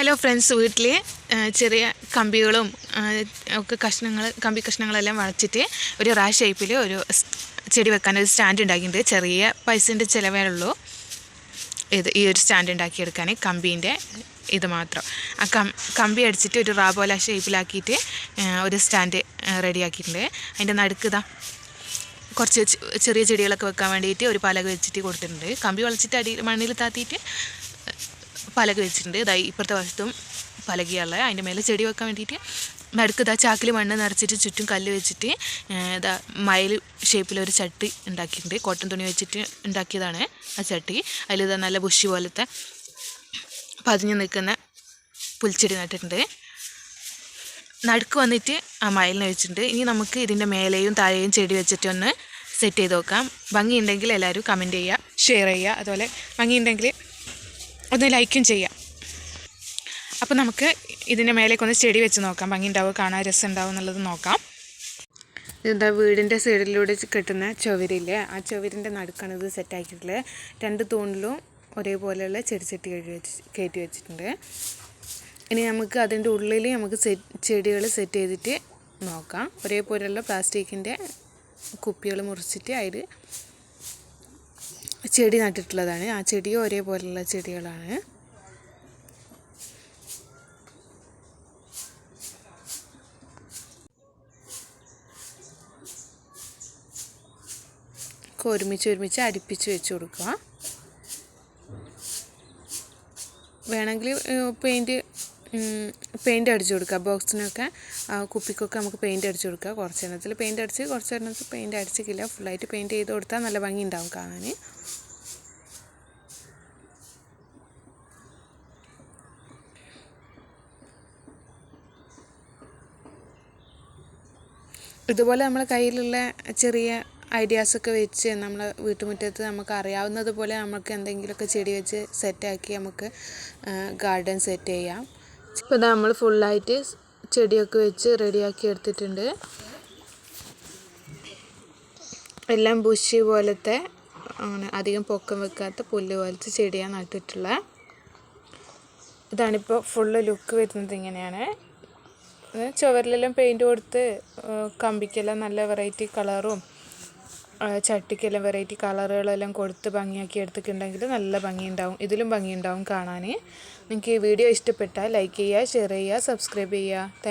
Hello friends, വീട്ടിൽ ചെറിയ കമ്പികളും ഒക്കെ കമ്പി കഷ്ണങ്ങളെല്ലാം വളച്ചിട്ട് ഒരു ഷേപ്പിൽ ഒരു ചെടി വെക്കാൻ ഒരു സ്റ്റാൻഡ് ഉണ്ടാക്കിയിട്ടുണ്ട്. ചെറിയ പൈസേൻ്റെ ചിലവേ ഉള്ളൂ ഈ ഒരു സ്റ്റാൻഡ് ഉണ്ടാക്കിയെടുക്കാൻ. കമ്പീൻ്റെ ഇത് മാത്രം ആ കമ്പി അടിച്ചിട്ട് ഒരു പോലെ ഷേപ്പിലാക്കിയിട്ട് ഒരു സ്റ്റാൻഡ് റെഡിയാക്കിയിട്ടുണ്ട്. അതിൻ്റെ നടുക്ക് കുറച്ച് ചെറിയ ചെടികളൊക്കെ വെക്കാൻ വേണ്ടിയിട്ട് ഒരു പലക വെച്ചിട്ട് കൊടുത്തിട്ടുണ്ട്. കമ്പി വളച്ചിട്ട് മണ്ണിൽ താത്തിയിട്ട് പലക വെച്ചിട്ടുണ്ട്. ഇപ്പുറത്തെ വശത്തും പലകയുള്ള അതിൻ്റെ മേലെ ചെടി വെക്കാൻ വേണ്ടിയിട്ട് നടുക്ക് ചാക്കിൽ മണ്ണ് നിറച്ചിട്ട് ചുറ്റും കല്ല് വെച്ചിട്ട് മയിൽ ഷേപ്പിലൊരു ചട്ടി ഉണ്ടാക്കിയിട്ടുണ്ട്. കോട്ടൺ തുണി വെച്ചിട്ട് ഉണ്ടാക്കിയതാണ് ആ ചട്ടി. അതിൽ നല്ല ബുഷി പോലത്തെ പതിഞ്ഞു നിൽക്കുന്ന പുൽച്ചെടി നട്ടിട്ടുണ്ട്. നടുക്ക് വന്നിട്ട് ആ മയിലിനെ വെച്ചിട്ടുണ്ട്. ഇനി നമുക്ക് ഇതിൻ്റെ മേലെയും താഴെയും ചെടി വെച്ചിട്ടൊന്ന് സെറ്റ് ചെയ്ത് നോക്കാം. ഭംഗിയുണ്ടെങ്കിൽ എല്ലാവരും കമൻറ്റ് ചെയ്യുക, ഷെയർ ചെയ്യുക. അതുപോലെ ഭംഗിയുണ്ടെങ്കിൽ ഒന്ന് ലൈക്കും ചെയ്യാം. അപ്പോൾ നമുക്ക് ഇതിൻ്റെ മേലേക്കൊന്ന് ചെടി വെച്ച് നോക്കാം. ഭംഗി ഉണ്ടാവും, കാണാൻ രസം ഉണ്ടാവും എന്നുള്ളത് നോക്കാം. ഇതെന്താ വീടിൻ്റെ സൈഡിലൂടെ കെട്ടുന്ന ചുവരില്ലേ, ആ ചുവരിൻ്റെ നടുക്കാണ് ഇത് സെറ്റാക്കിയിട്ടുള്ളത്. 2 തൂണിലും ഒരേപോലെയുള്ള ചെടി കയറ്റി വെച്ചിട്ടുണ്ട്. ഇനി നമുക്ക് അതിൻ്റെ ഉള്ളിൽ നമുക്ക് ചെടികൾ സെറ്റ് ചെയ്തിട്ട് നോക്കാം. ഒരേപോലെയുള്ള പ്ലാസ്റ്റിക്കിൻ്റെ കുപ്പികൾ മുറിച്ചിട്ട് അതിൽ ചെടി നട്ടിട്ടുള്ളതാണ്. ആ ചെടിയും ഒരേപോലെയുള്ള ചെടികളാണ്. ഒരുമിച്ച് അടുപ്പിച്ച് വെച്ച് കൊടുക്കുക. വേണമെങ്കിൽ പെയിൻറ്റ് അടിച്ചു കൊടുക്കുക. ബോക്സിനൊക്കെ കുപ്പിക്കൊക്കെ നമുക്ക് പെയിൻറ്റ് അടിച്ചു കൊടുക്കുക. കുറച്ചെണ്ണത്തിൽ പെയിൻറ്റ് അടിച്ച്, കുറച്ചെണ്ണത്തിൽ പെയിൻറ്റ് അടിച്ചിട്ടില്ല. ഫുള്ളായിട്ട് പെയിൻറ്റ് ചെയ്ത് കൊടുത്താൽ നല്ല ഭംഗി ഉണ്ടാവും കാണാൻ. ഇതുപോലെ നമ്മളെ കയ്യിലുള്ള ചെറിയ ഐഡിയാസൊക്കെ വെച്ച് നമ്മളെ വീട്ടുമുറ്റത്ത് നമുക്ക് അറിയാവുന്നതുപോലെ നമുക്ക് എന്തെങ്കിലുമൊക്കെ ചെടി വെച്ച് സെറ്റാക്കി നമുക്ക് ഗാർഡൻ സെറ്റ് ചെയ്യാം. ഇപ്പോൾ നമ്മൾ ഫുള്ളായിട്ട് ചെടിയൊക്കെ വെച്ച് റെഡിയാക്കി എടുത്തിട്ടുണ്ട്. എല്ലാം ബുഷി പോലത്തെ അധികം പൊക്കം വെക്കാത്ത പുല്ല് പോലത്തെ ചെടിയാണ് നട്ടിട്ടുള്ളത്. ഇതാണിപ്പോൾ ഫുള്ള് ലുക്ക് വരുന്നത്. ഇങ്ങനെയാണ്. ചുവരിലെല്ലാം പെയിൻറ്റ് കൊടുത്ത് കമ്പിക്കെല്ലാം നല്ല വെറൈറ്റി കളറും ചട്ടിക്കെല്ലാം വെറൈറ്റി കളറുകളെല്ലാം കൊടുത്ത് ഭംഗിയാക്കി എടുത്തിട്ടുണ്ടെങ്കിൽ നല്ല ഭംഗിയുണ്ടാവും. ഇതിലും ഭംഗിയുണ്ടാവും കാണാൻ. നിങ്ങൾക്ക് ഈ വീഡിയോ ഇഷ്ടപ്പെട്ടാൽ ലൈക്ക് ചെയ്യുക, ഷെയർ ചെയ്യുക, സബ്സ്ക്രൈബ് ചെയ്യുക.